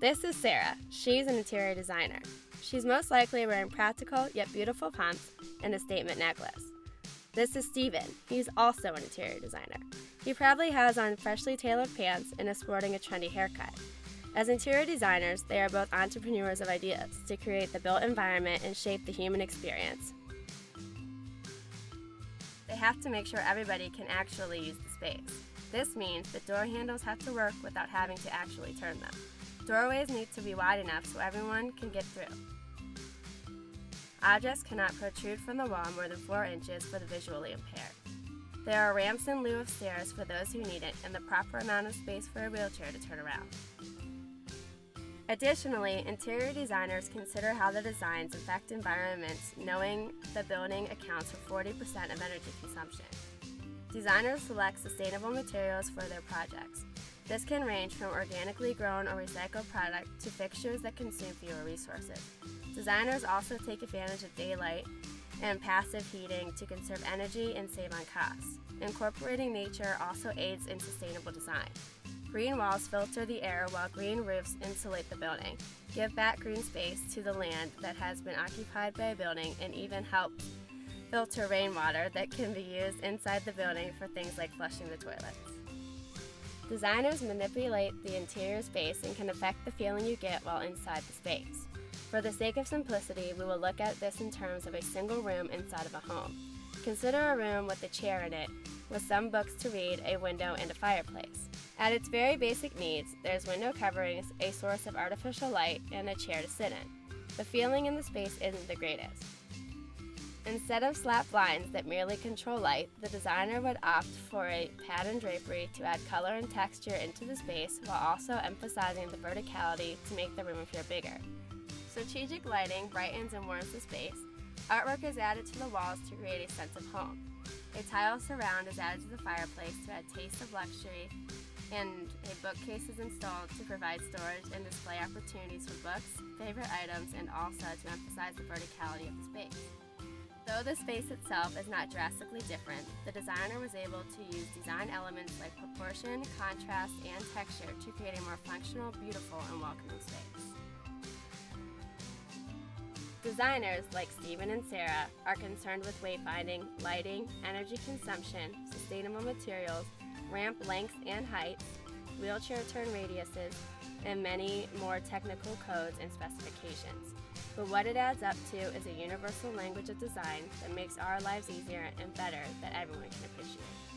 This is Sarah. She's an interior designer. She's most likely wearing practical yet beautiful pumps and a statement necklace. This is Steven. He's also an interior designer. He probably has on freshly tailored pants and is sporting a trendy haircut. As interior designers, they are both entrepreneurs of ideas to create the built environment and shape the human experience. They have to make sure everybody can actually use the space. This means that door handles have to work without having to actually turn them. Doorways need to be wide enough so everyone can get through. Objects cannot protrude from the wall more than 4 inches for the visually impaired. There are ramps in lieu of stairs for those who need it and the proper amount of space for a wheelchair to turn around. Additionally, interior designers consider how the designs affect environments, knowing the building accounts for 40% of energy consumption. Designers select sustainable materials for their projects. This can range from organically grown or recycled product to fixtures that consume fewer resources. Designers also take advantage of daylight and passive heating to conserve energy and save on costs. Incorporating nature also aids in sustainable design. Green walls filter the air while green roofs insulate the building, give back green space to the land that has been occupied by a building, and even help filter rainwater that can be used inside the building for things like flushing the toilets. Designers manipulate the interior space and can affect the feeling you get while inside the space. For the sake of simplicity, we will look at this in terms of a single room inside of a home. Consider a room with a chair in it, with some books to read, a window, and a fireplace. At its very basic needs, there's window coverings, a source of artificial light, and a chair to sit in. The feeling in the space isn't the greatest. Instead of slat blinds that merely control light, the designer would opt for a patterned drapery to add color and texture into the space while also emphasizing the verticality to make the room appear bigger. Strategic lighting brightens and warms the space. Artwork is added to the walls to create a sense of home. A tile surround is added to the fireplace to add taste of luxury, and a bookcase is installed to provide storage and display opportunities for books, favorite items, and also to emphasize the verticality of the space. Though the space itself is not drastically different, the designer was able to use design elements like proportion, contrast, and texture to create a more functional, beautiful, and welcoming space. Designers like Steven and Sarah are concerned with wayfinding, lighting, energy consumption, sustainable materials, ramp lengths and heights, wheelchair turn radiuses, and many more technical codes and specifications. But what it adds up to is a universal language of design that makes our lives easier and better that everyone can appreciate.